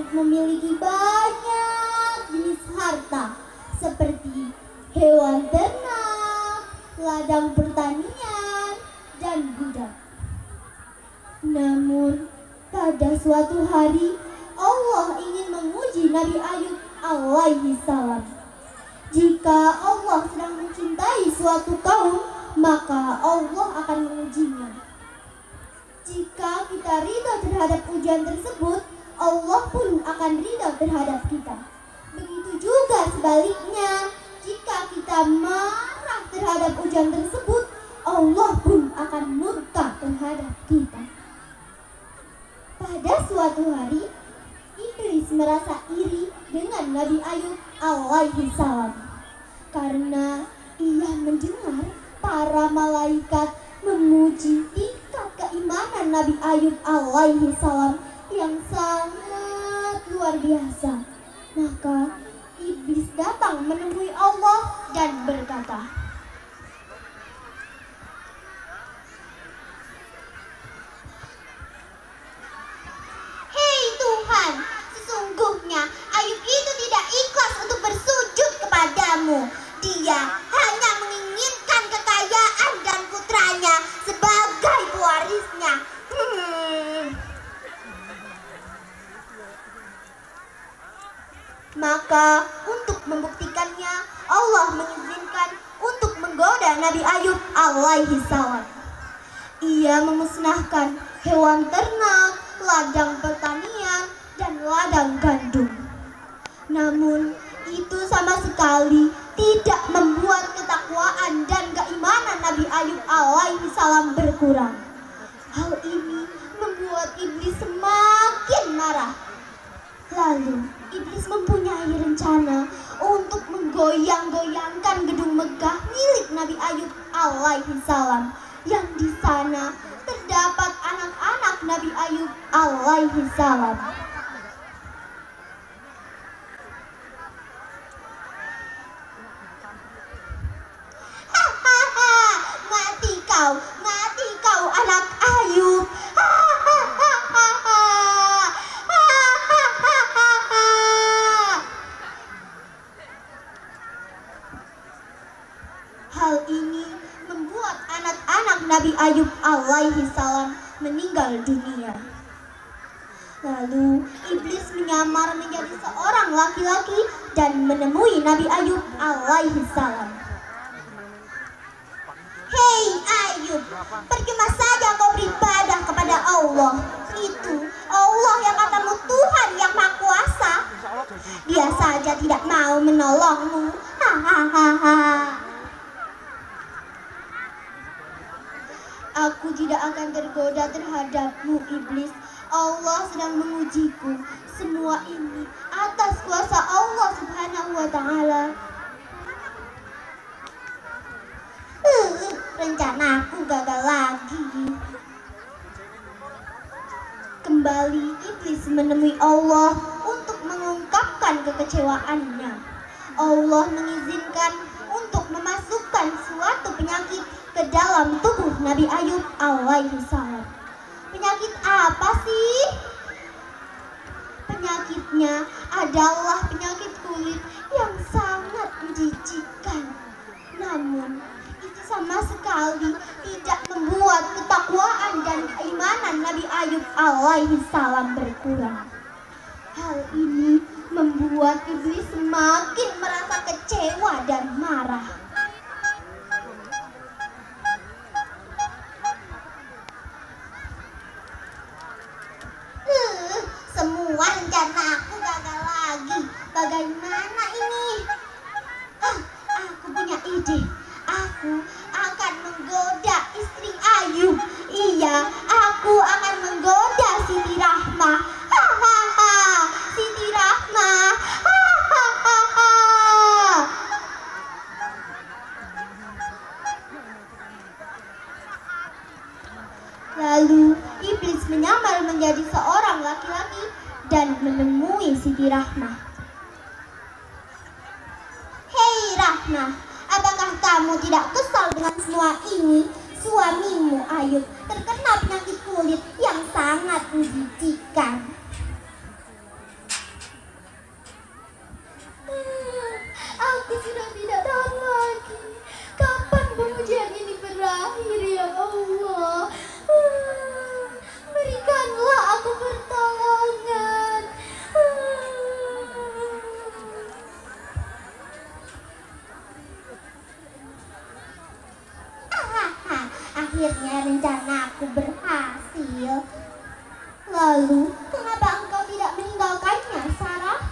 memiliki banyak jenis harta seperti hewan ternak, ladang pertanian, dan budak. Namun pada suatu hari Allah ingin menguji Nabi Ayub alaihi salam. Jika Allah sedang mencintai suatu kaum, maka Allah akan mengujinya. Jika kita ridha terhadap ujian tersebut, Allah pun akan ridha terhadap kita. Begitu juga sebaliknya, jika kita marah terhadap ujian tersebut, Allah pun akan murka terhadap kita. Pada suatu hari, Iblis merasa iri dengan Nabi Ayub alaihi salam karena ia mendengar para malaikat memuji tingkat keimanan Nabi Ayub alaihi salam yang sangat luar biasa. Maka Iblis datang menemui Allah dan berkata, "Hei Tuhan, sesungguhnya Ayub itu tidak ikhlas untuk bersujud kepadamu. Dia hanya menginginkan kekayaan dan putranya sebagai pewarisnya." Maka untuk membuktikannya, Allah mengizinkan untuk menggoda Nabi Ayub alaihi salam. Ia memusnahkan hewan ternak, ladang pertanian, dan ladang gandum. Namun itu sama sekali tidak membuat ketakwaan dan keimanan Nabi Ayub alaihi salam berkurang. Hal ini membuat Iblis semakin marah. Lalu Iblis mempunyai rencana untuk menggoyang-goyangkan gedung megah milik Nabi Ayub alaihi salam, yang di sana terdapat anak-anak Nabi Ayub alaihi salam. Mati kau anak Ayub. Hal ini membuat anak-anak Nabi Ayub alaihi salam meninggal dunia. Lalu Iblis menyamar menjadi seorang laki-laki dan menemui Nabi Ayub alaihi salam. "Hei Ayub, percuma saja kau beribadah kepada Allah. Itu Allah yang katamu Tuhan yang Maha Kuasa. Dia saja tidak mau menolongmu. Aku tidak akan tergoda terhadapmu, Iblis. Allah sedang mengujiku. Semua ini atas kuasa Allah Subhanahu wa Ta'ala." Rencanaku gagal lagi. Kembali Iblis menemui Allah untuk mengungkapkan kekecewaannya. Allah mengizinkan untuk memasukkan suatu penyakit ke dalam tubuh Nabi Ayub alaihi salam. Penyakit apa sih? Penyakitnya adalah penyakit kulit yang sangat menjijikkan. Namun itu sama sekali tidak membuat ketakwaan dan keimanan Nabi Ayub alaihi salam berkurang. Hal ini membuat Iblis semakin merasa kecewa dan marah. Semua rencana aku gagal lagi. Bagaimana ini? Aku punya ide. Aku akan menggoda istri Ayub. Iya, aku akan menggoda Siti Rahmah. Siti Rahmah. Lalu Iblis menyamar menjadi seorang laki-laki dan menemui Siti Rahmah. "Hei Rahmah, apakah kamu tidak kesal dengan semua ini? Suamimu Ayub terkena penyakit kulit yang sangat menjijikkan." Akhirnya rencanaku berhasil. Lalu, kenapa engkau tidak meninggalkannya, Sarah?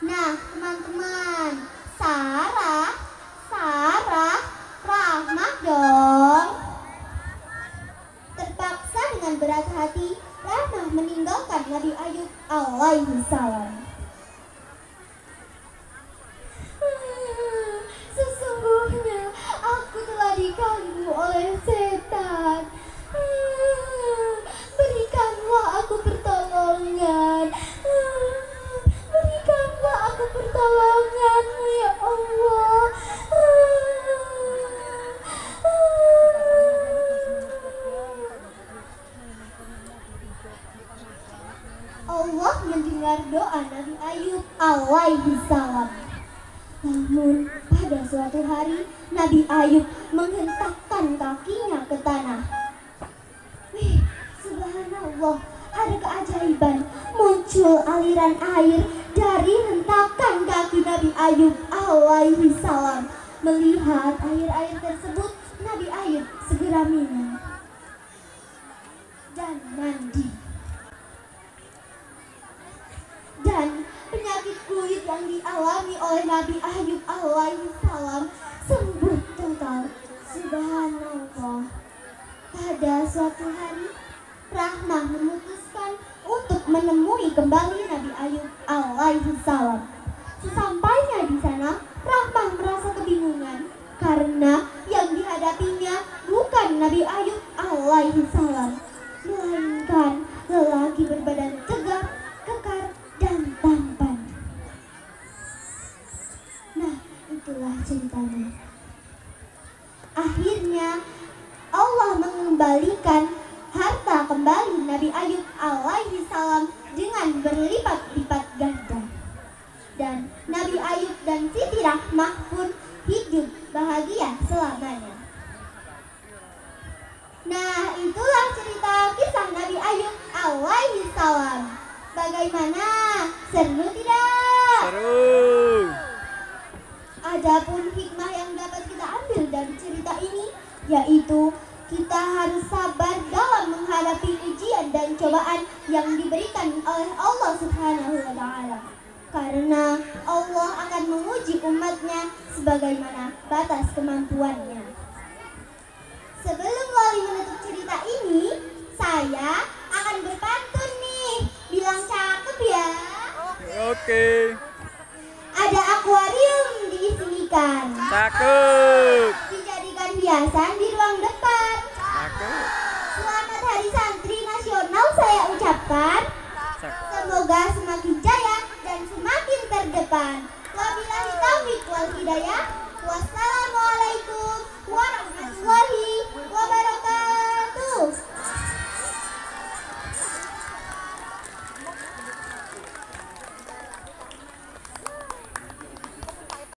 Nah, teman-teman, Sarah, Rahmah dong. Terpaksa dengan berat hati, Rahmah meninggalkan Nabi Ayub alaihi salam. Sesungguhnya aku telah diganggu oleh setan. Berikanlah aku pertolongan. Berikanlah aku pertolongan-Mu ya Allah. Allah mendengar doa Nabi Ayub alaihi salam. Namun pada suatu hari Nabi Ayub menghentakkan kakinya ke tanah. Wih, subhanallah, ada keajaiban. Muncul aliran air dari hentakan kaki Nabi Ayub alaihi salam. Melihat air-air tersebut, Nabi Ayub segera minum dan mandi. Dan penyakit kulit yang dialami oleh Nabi Ayub alaihi salam sembuh total. Subhanallah. Pada suatu hari, Rahmah memutuskan untuk menemui kembali Nabi Ayub alaihi salam. Sesampainya di sana, Rahmah merasa kebingungan karena yang dihadapinya bukan Nabi Ayub alaihi salam, melainkan lelaki berbadan tegap, kekar, dan tampan. Nah, itulah ceritanya. Akhirnya Allah mengembalikan harta kembali Nabi Ayub alaihi salam dengan berlipat-lipat ganda. Dan Nabi Ayub dan Siti Rahmah pun hidup bahagia selamanya. Nah, itulah cerita kisah Nabi Ayub alaihi salam. Bagaimana? Seru tidak? Seru. Adapun hikmah yang dapat kita ambil dari cerita ini, yaitu kita harus sabar dalam menghadapi ujian dan cobaan yang diberikan oleh Allah Subhanahu wa Ta'ala. Karena Allah akan menguji umatnya sebagaimana batas kemampuannya. Sebelum Loli menutup cerita ini, saya akan berpantun nih. Bilang cakep ya. Oke. Ada akuarium diisi ikan. Cakep. Dijadikan hiasan di ruang depan. Cakep. Selamat Hari Santri Nasional saya ucapkan. Semoga semakin jaya dan semakin terdepan. Wabillahi taufiq wal hidayah. Wassalamualaikum warahmatullahi